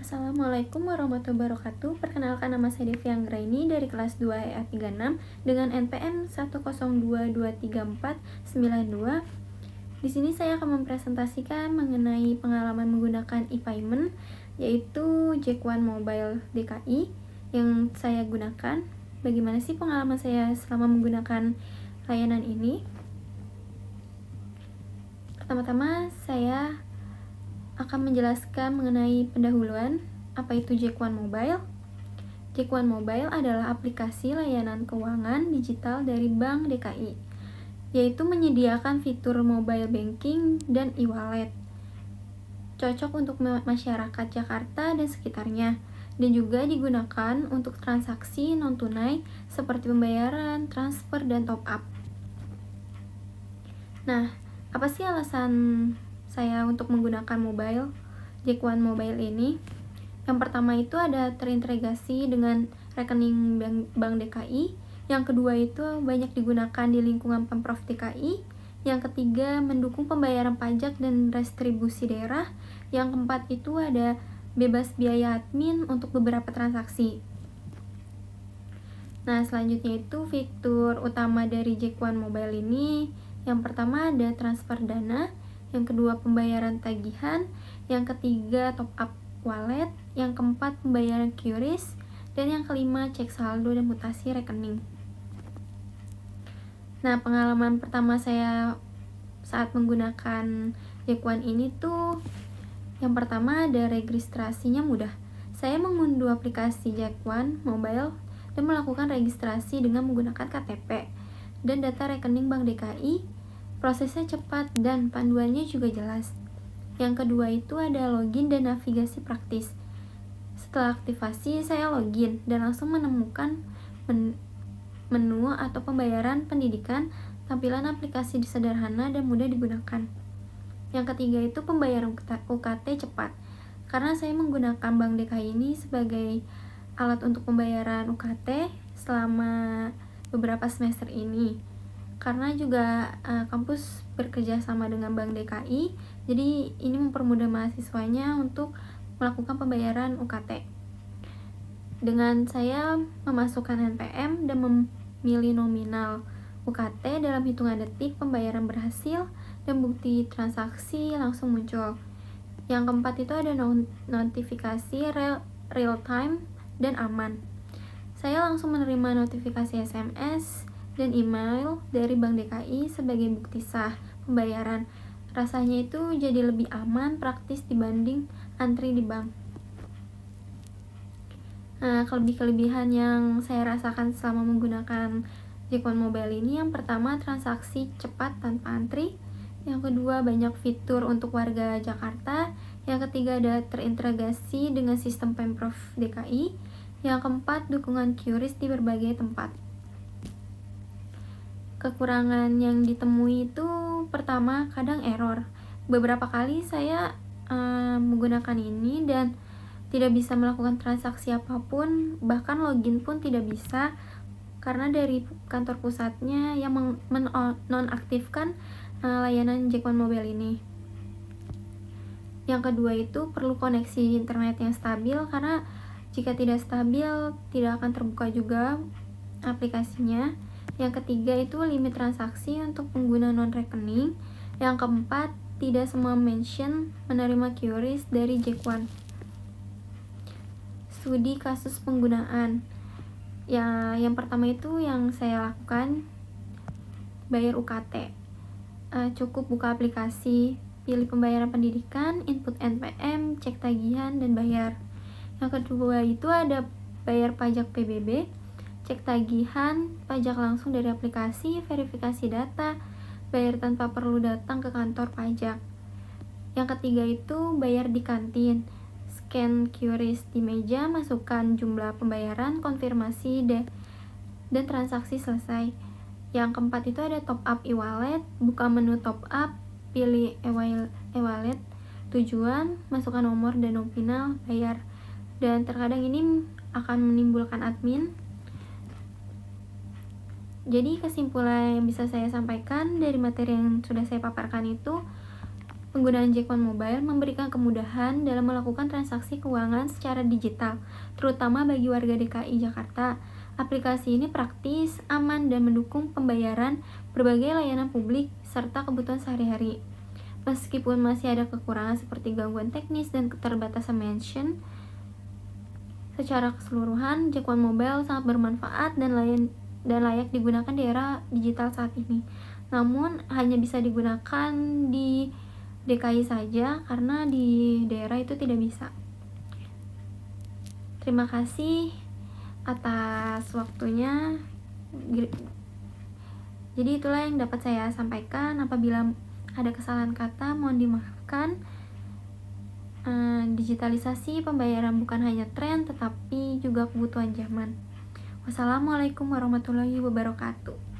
Assalamualaikum warahmatullahi wabarakatuh. Perkenalkan, nama saya Devi Anggraini dari kelas 2 EA36 dengan NPM 102234992. Di sini saya akan mempresentasikan mengenai pengalaman menggunakan e-payment, yaitu Jack1 Mobile DKI yang saya gunakan. Bagaimana sih pengalaman saya selama menggunakan layanan ini? Pertama-tama saya akan menjelaskan mengenai pendahuluan apa itu Jack1 Mobile. Jack1 Mobile adalah aplikasi layanan keuangan digital dari Bank DKI, yaitu menyediakan fitur mobile banking dan e-wallet. Cocok untuk masyarakat Jakarta dan sekitarnya, dan juga digunakan untuk transaksi non-tunai seperti pembayaran, transfer, dan top-up. Nah, apa sih alasan saya untuk menggunakan Jack1 Mobile ini? Yang pertama itu ada terintegrasi dengan rekening Bank DKI. Yang kedua itu banyak digunakan di lingkungan Pemprov DKI. Yang ketiga mendukung pembayaran pajak dan restribusi daerah. Yang keempat itu ada bebas biaya admin untuk beberapa transaksi. Nah, selanjutnya itu fitur utama dari Jack1 Mobile ini. Yang pertama ada transfer dana, yang kedua pembayaran tagihan, yang ketiga top up wallet, yang keempat pembayaran QRIS, dan yang kelima cek saldo dan mutasi rekening. Nah, pengalaman pertama saya saat menggunakan Jack1 ini tuh yang pertama ada registrasinya mudah. Saya mengunduh aplikasi Jack1 Mobile dan melakukan registrasi dengan menggunakan KTP dan data rekening Bank DKI. Prosesnya cepat dan panduannya juga jelas. Yang kedua itu ada login dan navigasi praktis. Setelah aktivasi, saya login dan langsung menemukan menu atau pembayaran pendidikan. Tampilan aplikasi sederhana dan mudah digunakan. Yang ketiga itu pembayaran UKT cepat. Karena saya menggunakan Bank DKI ini sebagai alat untuk pembayaran UKT selama beberapa semester ini. Karena juga kampus bekerja sama dengan Bank DKI, jadi ini mempermudah mahasiswanya untuk melakukan pembayaran UKT. Dengan saya memasukkan NPM dan memilih nominal UKT dalam hitungan detik, pembayaran berhasil dan bukti transaksi langsung muncul. Yang keempat itu ada notifikasi real time dan aman. Saya langsung menerima notifikasi SMS dan email dari Bank DKI sebagai bukti sah pembayaran. Rasanya itu jadi lebih aman, praktis dibanding antri di bank. Nah, kelebihan yang saya rasakan selama menggunakan Jack1 Mobile ini, yang pertama transaksi cepat tanpa antri, yang kedua banyak fitur untuk warga Jakarta, yang ketiga ada terintegrasi dengan sistem Pemprov DKI, yang keempat dukungan QRIS di berbagai tempat. Kekurangan yang ditemui itu pertama kadang error. Beberapa kali saya menggunakan ini dan tidak bisa melakukan transaksi apapun, bahkan login pun tidak bisa karena dari kantor pusatnya yang menonaktifkan layanan Jack1 Mobile ini. Yang kedua itu perlu koneksi internet yang stabil, karena jika tidak stabil tidak akan terbuka juga aplikasinya. Yang ketiga itu limit transaksi untuk pengguna non-rekening. Yang keempat, tidak semua mention menerima QRIS dari Jack1. Studi kasus penggunaan. Ya, yang pertama itu yang saya lakukan, bayar UKT. Cukup buka aplikasi, pilih pembayaran pendidikan, input NPM, cek tagihan, dan bayar. Yang kedua itu ada bayar pajak PBB, cek tagihan, pajak langsung dari aplikasi, verifikasi data, bayar tanpa perlu datang ke kantor pajak. Yang ketiga itu bayar di kantin, scan QRIS di meja, masukkan jumlah pembayaran, konfirmasi dan transaksi selesai. Yang keempat itu ada top up e-wallet, buka menu top up, pilih e-wallet, tujuan, masukkan nomor dan nominal, bayar. Dan terkadang ini akan menimbulkan admin. Jadi kesimpulan yang bisa saya sampaikan dari materi yang sudah saya paparkan itu, Penggunaan Jackone Mobile memberikan kemudahan dalam melakukan transaksi keuangan secara digital, terutama bagi warga DKI Jakarta. Aplikasi ini praktis, aman, dan mendukung pembayaran berbagai layanan publik serta kebutuhan sehari-hari. Meskipun masih ada kekurangan seperti gangguan teknis dan keterbatasan mention, secara keseluruhan Jackone Mobile sangat bermanfaat dan layak digunakan di era digital saat ini. Namun hanya bisa digunakan di DKI saja karena di daerah itu tidak bisa. Terima kasih atas waktunya. Jadi itulah yang dapat saya sampaikan. Apabila ada kesalahan kata mohon dimaafkan. Digitalisasi pembayaran bukan hanya tren tetapi juga kebutuhan zaman. Wassalamualaikum warahmatullahi wabarakatuh.